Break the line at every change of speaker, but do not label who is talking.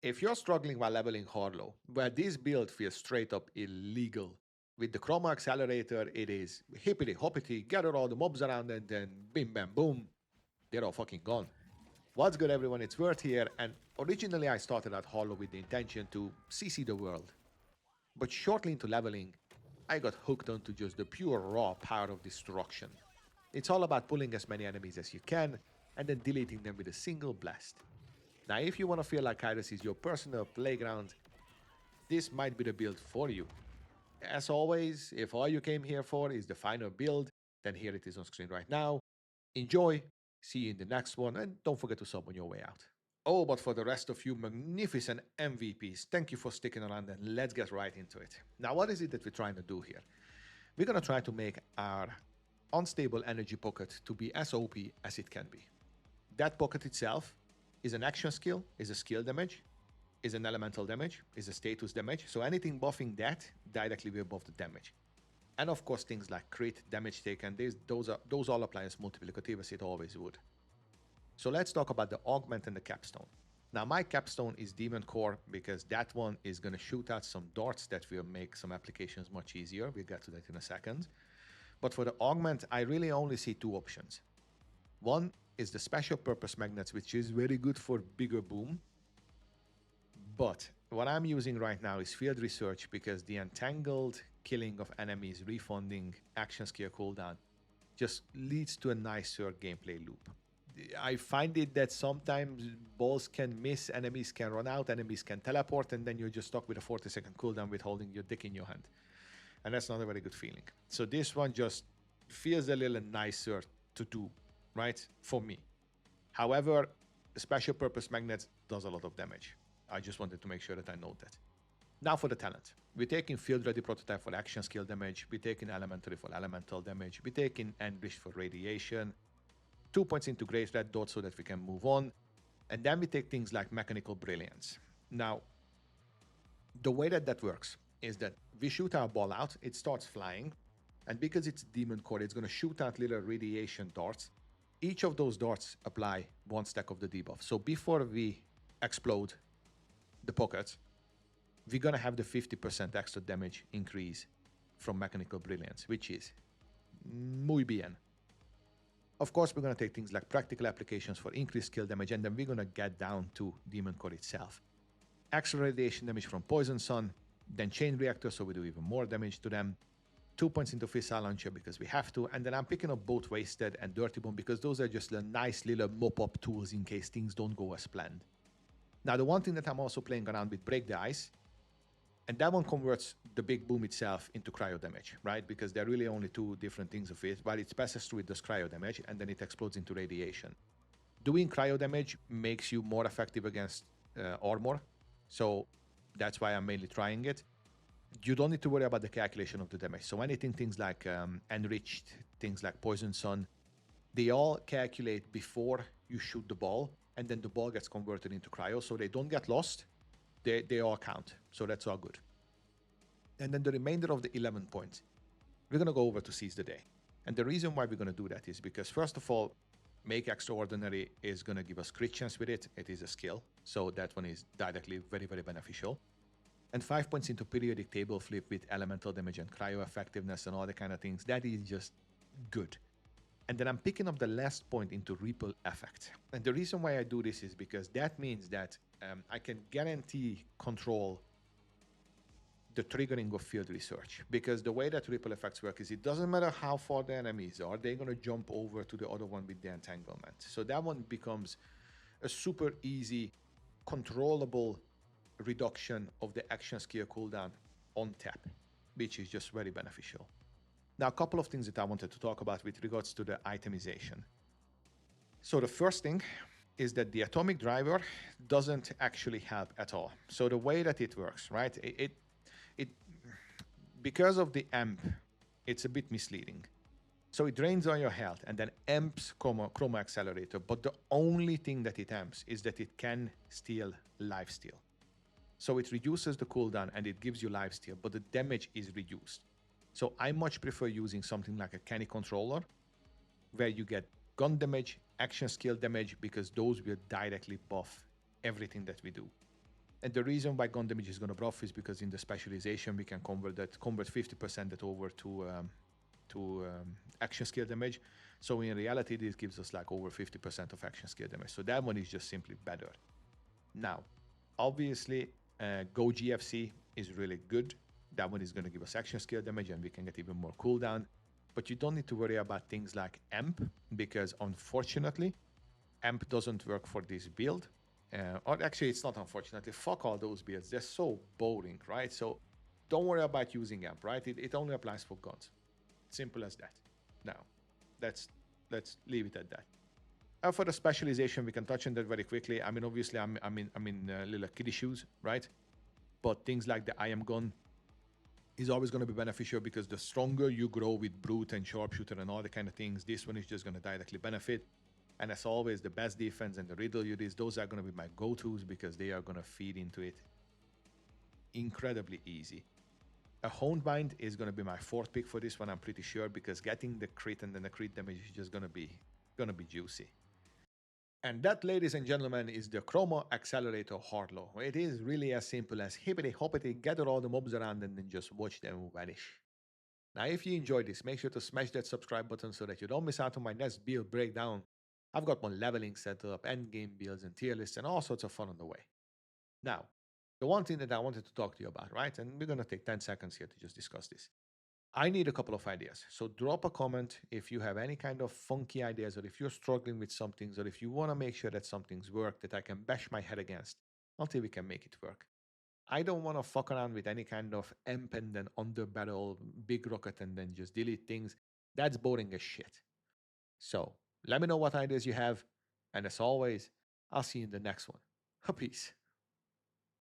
If you're struggling while leveling Harlowe, where this build feels straight up illegal, with the Chroma Accelerator, it is hippity hoppity, gather all the mobs around and then bim bam boom, they're all fucking gone. What's good, everyone? It's Vert here, and originally I started at Harlowe with the intention to CC the world. But shortly into leveling, I got hooked onto just the pure raw power of destruction. It's all about pulling as many enemies as you can and then deleting them with a single blast. Now, if you want to feel like Kairos is your personal playground, this might be the build for you. As always, if all you came here for is the final build, then here it is on screen right now. Enjoy, see you in the next one, and don't forget to sub on your way out. Oh, but for the rest of you magnificent MVPs, thank you for sticking around and let's get right into it. Now, what is it that we're trying to do here? We're going to try to make our unstable energy pocket to be as OP as it can be. That pocket itself is an action skill, is a skill damage, is an elemental damage, is a status damage. So anything buffing that directly will buff the damage. And of course, things like crit, damage taken, those all apply as multiplicative as it always would. So let's talk about the augment and the capstone. Now my capstone is demon core because that one is going to shoot out some darts that will make some applications much easier. We'll get to that in a second. But for the augment, I really only see two options. One is the special purpose magnets, which is very good for bigger boom. But what I'm using right now is field research because the entangled killing of enemies refunding action skill cooldown just leads to a nicer gameplay loop. I find it that sometimes balls can miss, enemies can run out, enemies can teleport, and then you're just stuck with a 40-second cooldown with holding your dick in your hand. And that's not a very good feeling. So this one just feels a little nicer to do, right? For me. However, special purpose magnets does a lot of damage. I just wanted to make sure that I note that. Now for the talent. We're taking field ready prototype for action skill damage. We're taking elementary for elemental damage. We're taking enriched for radiation. 2 points into great red dot so that we can move on. And then we take things like mechanical brilliance. Now, the way that works is that we shoot our ball out, it starts flying, and because it's demon core, it's going to shoot out little radiation darts. Each of those darts apply one stack of the debuff. So before we explode the pocket, we're going to have the 50% extra damage increase from mechanical brilliance, which is muy bien. Of course, we're going to take things like practical applications for increased skill damage, and then we're going to get down to demon core itself. Extra radiation damage from poison sun, then chain reactor, so we do even more damage to them. 2 points into fissile launcher because we have to, and then I'm picking up both wasted and dirty bomb because those are just the nice little mop-up tools in case things don't go as planned. Now, the one thing that I'm also playing around with, break the ice, and that one converts the big boom itself into cryo damage, right? Because there are really only two different things of it. While it passes through, it does cryo damage, and then it explodes into radiation. Doing cryo damage makes you more effective against armor, so that's why I'm mainly trying it. You don't need to worry about the calculation of the damage. So anything, things like enriched, things like poison sun, they all calculate before you shoot the ball, and then the ball gets converted into cryo, so they don't get lost. They all count, so that's all good. And then the remainder of the 11 points, we're going to go over to seize the day. And the reason why we're going to do that is because, first of all, make extraordinary is going to give us crit chance with it. It is a skill, so that one is directly very, very beneficial. And 5 points into periodic table flip with elemental damage and cryo effectiveness and all the kind of things. That is just good. And then I'm picking up the last point into ripple effect. And the reason why I do this is because that means that I can guarantee control the triggering of field research. Because the way that ripple effects work is it doesn't matter how far the enemies are, they're going to jump over to the other one with the entanglement. So that one becomes a super easy, controllable reduction of the action skill cooldown on tap, which is just very beneficial. Now, a couple of things that I wanted to talk about with regards to the itemization. So the first thing is that the atomic driver doesn't actually help at all. So the way that it works, right? It because of the amp, it's a bit misleading. So it drains all your health and then amps Chroma Accelerator, but the only thing that it amps is that it can steal lifesteal. So it reduces the cooldown and it gives you lifesteal, but the damage is reduced. So I much prefer using something like a canny controller, where you get gun damage, action skill damage, because those will directly buff everything that we do. And the reason why gun damage is going to buff is because in the specialization we can convert 50% that over to action skill damage. So in reality, this gives us like over 50% of action skill damage. So that one is just simply better. Now, obviously, Go GFC is really good. That one is going to give us action skill damage and we can get even more cooldown. But you don't need to worry about things like AMP because unfortunately, AMP doesn't work for this build. Or actually, it's not unfortunately. Fuck all those builds. They're so boring, right? So don't worry about using AMP, right? It only applies for guns. Simple as that. Now, let's leave it at that. For the specialization, we can touch on that very quickly. I mean, obviously, I'm in little kiddie shoes, right? But things like the I am gun is always going to be beneficial because the stronger you grow with brute and sharpshooter and all the kind of things, this one is just going to directly benefit. And as always, the best defense and the riddle units, those are going to be my go-tos because they are going to feed into it incredibly easy. A Honed Bind is going to be my fourth pick for this one, I'm pretty sure, because getting the crit and then the crit damage is just going to be juicy. And that, ladies and gentlemen, is the Chroma Accelerator Harlowe. It is really as simple as hippity hoppity, gather all the mobs around and then just watch them vanish. Now, if you enjoyed this, make sure to smash that subscribe button so that you don't miss out on my next build breakdown. I've got my leveling set up, endgame builds and tier lists and all sorts of fun on the way. Now, the one thing that I wanted to talk to you about, right? And we're going to take 10 seconds here to just discuss this. I need a couple of ideas. So drop a comment if you have any kind of funky ideas or if you're struggling with some things or if you want to make sure that some things work that I can bash my head against until we can make it work. I don't want to fuck around with any kind of amp and then under barrel, big rocket and then just delete things. That's boring as shit. So let me know what ideas you have. And as always, I'll see you in the next one. Peace.